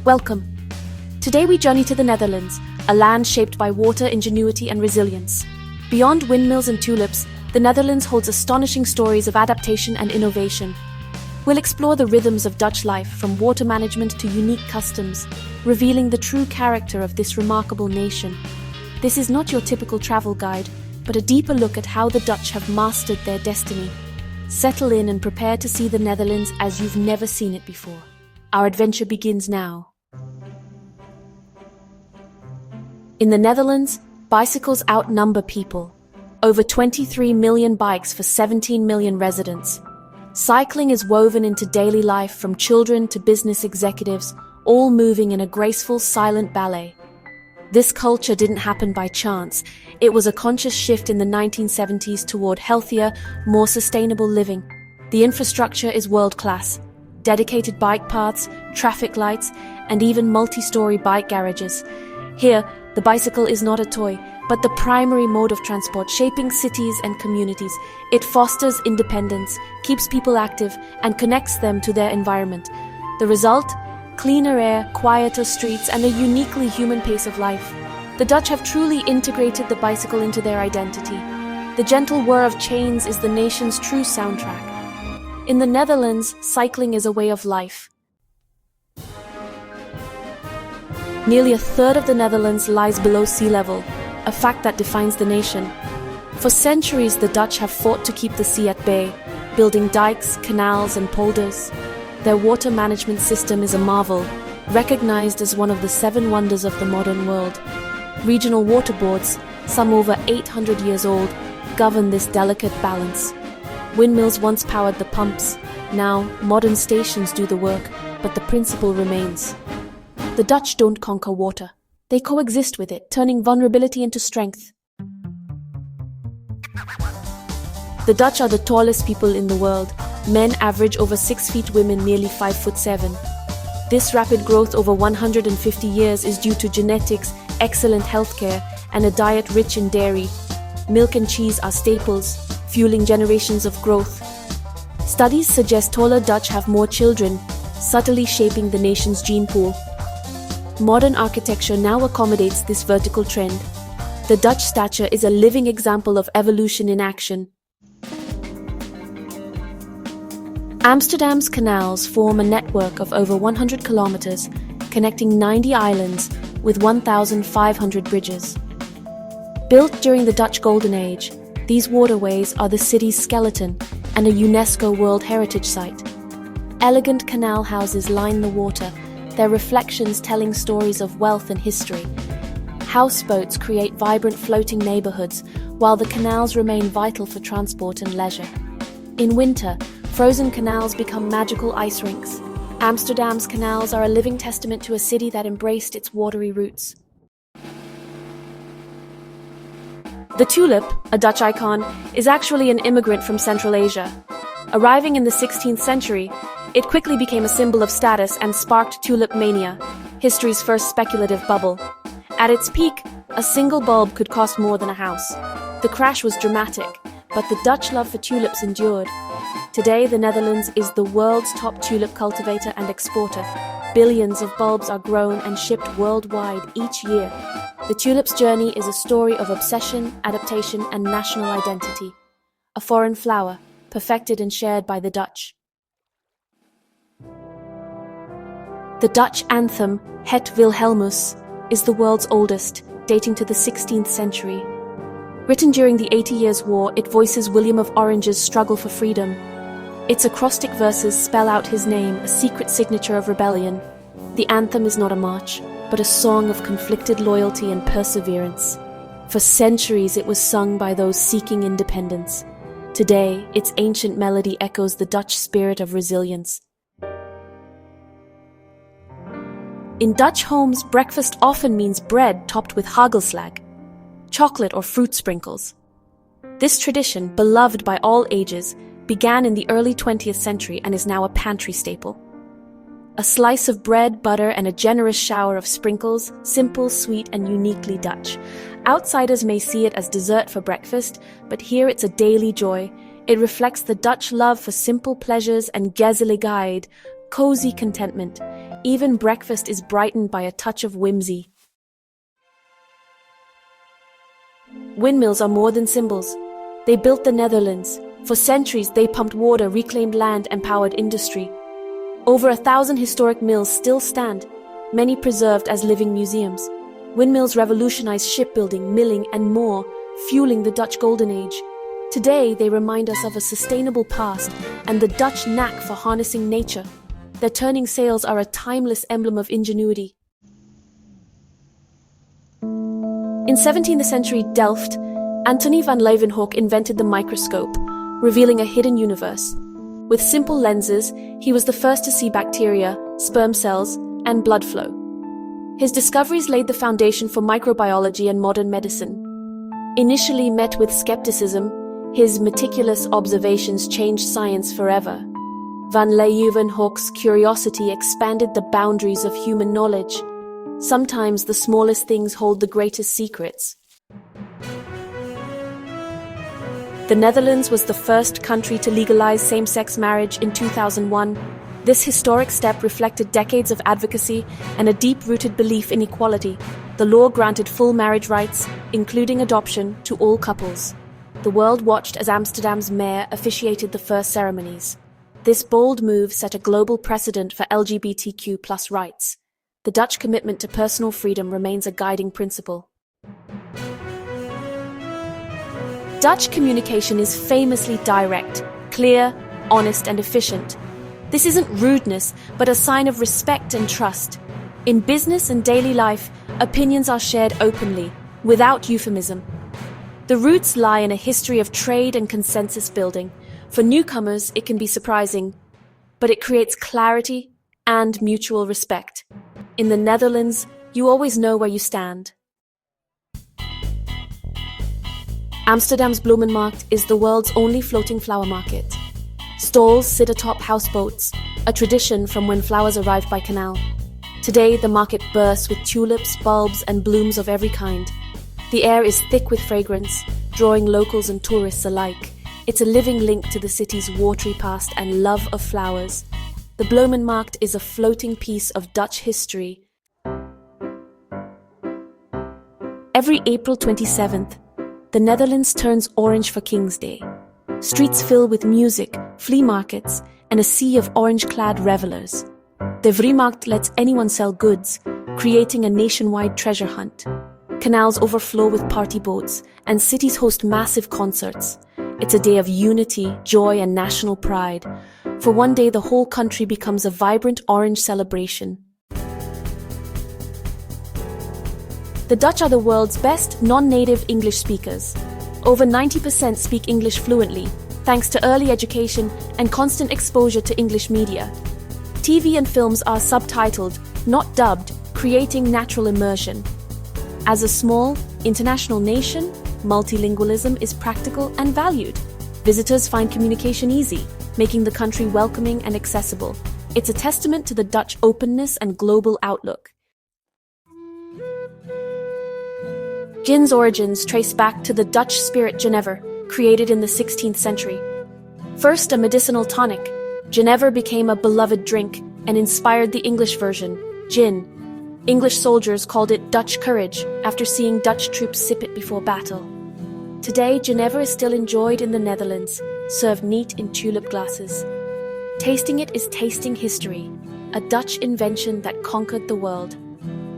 Welcome. Today we journey to the Netherlands, a land shaped by water, ingenuity and resilience. Beyond windmills and tulips, the Netherlands holds astonishing stories of adaptation and innovation. We'll explore the rhythms of Dutch life, from water management to unique customs, revealing the true character of this remarkable nation. This is not your typical travel guide, but a deeper look at how the Dutch have mastered their destiny. Settle in and prepare to see the Netherlands as you've never seen it before. Our adventure begins now. In the Netherlands, bicycles outnumber people. Over 23 million bikes for 17 million residents. Cycling is woven into daily life, from children to business executives, all moving in a graceful, silent ballet. This culture didn't happen by chance. It was a conscious shift in the 1970s toward healthier, more sustainable living. The infrastructure is world-class. Dedicated bike paths, traffic lights, and even multi-story bike garages. Here, the bicycle is not a toy, but the primary mode of transport, shaping cities and communities. It fosters independence, keeps people active, and connects them to their environment. The result? Cleaner air, quieter streets, and a uniquely human pace of life. The Dutch have truly integrated the bicycle into their identity. The gentle whir of chains is the nation's true soundtrack. In the Netherlands, cycling is a way of life. Nearly a third of the Netherlands lies below sea level, a fact that defines the nation. For centuries, the Dutch have fought to keep the sea at bay, building dikes, canals, and polders. Their water management system is a marvel, recognized as one of the 7 wonders of the modern world. Regional water boards, some over 800 years old, govern this delicate balance. Windmills once powered the pumps. Now, modern stations do the work, but the principle remains. The Dutch don't conquer water. They coexist with it, turning vulnerability into strength. The Dutch are the tallest people in the world. Men average over 6 feet, women nearly 5'7". This rapid growth over 150 years is due to genetics, excellent healthcare, and a diet rich in dairy. Milk and cheese are staples, fueling generations of growth. Studies suggest taller Dutch have more children, subtly shaping the nation's gene pool. Modern architecture now accommodates this vertical trend. The Dutch stature is a living example of evolution in action. Amsterdam's canals form a network of over 100 kilometers, connecting 90 islands with 1,500 bridges. Built during the Dutch Golden Age, these waterways are the city's skeleton and a UNESCO World Heritage Site. Elegant canal houses line the water, their reflections telling stories of wealth and history. Houseboats create vibrant floating neighborhoods, while the canals remain vital for transport and leisure. In winter, frozen canals become magical ice rinks. Amsterdam's canals are a living testament to a city that embraced its watery roots. The tulip, a Dutch icon, is actually an immigrant from Central Asia. Arriving in the 16th century, it quickly became a symbol of status and sparked tulip mania, history's first speculative bubble. At its peak, a single bulb could cost more than a house. The crash was dramatic, but the Dutch love for tulips endured. Today, the Netherlands is the world's top tulip cultivator and exporter. Billions of bulbs are grown and shipped worldwide each year. The tulip's journey is a story of obsession, adaptation, and national identity. A foreign flower, perfected and shared by the Dutch. The Dutch anthem, Het Wilhelmus, is the world's oldest, dating to the 16th century. Written during the 80 Years' War, it voices William of Orange's struggle for freedom. Its acrostic verses spell out his name, a secret signature of rebellion. The anthem is not a march, but a song of conflicted loyalty and perseverance. For centuries it was sung by those seeking independence. Today, its ancient melody echoes the Dutch spirit of resilience. In Dutch homes, breakfast often means bread topped with hagelslag, chocolate or fruit sprinkles. This tradition, beloved by all ages, began in the early 20th century and is now a pantry staple. A slice of bread, butter, and a generous shower of sprinkles, simple, sweet, and uniquely Dutch. Outsiders may see it as dessert for breakfast, but here it's a daily joy. It reflects the Dutch love for simple pleasures and gezelligheid, cozy contentment. Even breakfast is brightened by a touch of whimsy. Windmills are more than symbols. They built the Netherlands. For centuries, they pumped water, reclaimed land, and powered industry. Over 1,000 historic mills still stand, many preserved as living museums. Windmills revolutionized shipbuilding, milling, and more, fueling the Dutch Golden Age. Today, they remind us of a sustainable past and the Dutch knack for harnessing nature. Their turning sails are a timeless emblem of ingenuity. In 17th century Delft, Antony van Leeuwenhoek invented the microscope, revealing a hidden universe. With simple lenses, he was the first to see bacteria, sperm cells, and blood flow. His discoveries laid the foundation for microbiology and modern medicine. Initially met with skepticism, his meticulous observations changed science forever. Van Leeuwenhoek's curiosity expanded the boundaries of human knowledge. Sometimes the smallest things hold the greatest secrets. The Netherlands was the first country to legalize same-sex marriage in 2001. This historic step reflected decades of advocacy and a deep-rooted belief in equality. The law granted full marriage rights, including adoption, to all couples. The world watched as Amsterdam's mayor officiated the first ceremonies. This bold move set a global precedent for LGBTQ+ rights. The Dutch commitment to personal freedom remains a guiding principle. Dutch communication is famously direct, clear, honest, and efficient. This isn't rudeness, but a sign of respect and trust. In business and daily life, opinions are shared openly, without euphemism. The roots lie in a history of trade and consensus building. For newcomers, it can be surprising, but it creates clarity and mutual respect. In the Netherlands, you always know where you stand. Amsterdam's Bloemenmarkt is the world's only floating flower market. Stalls sit atop houseboats, a tradition from when flowers arrived by canal. Today, the market bursts with tulips, bulbs, and blooms of every kind. The air is thick with fragrance, drawing locals and tourists alike. It's a living link to the city's watery past and love of flowers. The Bloemenmarkt is a floating piece of Dutch history. Every April 27th, the Netherlands turns orange for King's Day. Streets fill with music, flea markets, and a sea of orange-clad revelers. The Vreemarkt lets anyone sell goods, creating a nationwide treasure hunt. Canals overflow with party boats, and cities host massive concerts. It's a day of unity, joy, and national pride. For one day, the whole country becomes a vibrant orange celebration. The Dutch are the world's best non-native English speakers. Over 90% speak English fluently, thanks to early education and constant exposure to English media. TV and films are subtitled, not dubbed, creating natural immersion. As a small, international nation, multilingualism is practical and valued. Visitors find communication easy, making the country welcoming and accessible. It's a testament to the Dutch openness and global outlook. Gin's origins trace back to the Dutch spirit Jenever, created in the 16th century. First a medicinal tonic, Jenever became a beloved drink and inspired the English version, gin. English soldiers called it Dutch courage after seeing Dutch troops sip it before battle. Today, Jenever is still enjoyed in the Netherlands, served neat in tulip glasses. Tasting it is tasting history, a Dutch invention that conquered the world.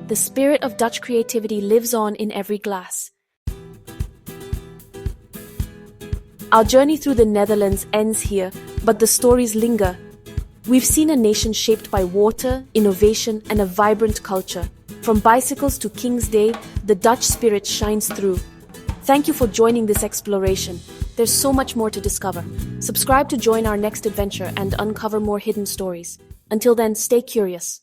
The spirit of Dutch creativity lives on in every glass. Our journey through the Netherlands ends here, but the stories linger. We've seen a nation shaped by water, innovation, and a vibrant culture. From bicycles to King's Day, the Dutch spirit shines through. Thank you for joining this exploration. There's so much more to discover. Subscribe to join our next adventure and uncover more hidden stories. Until then, stay curious.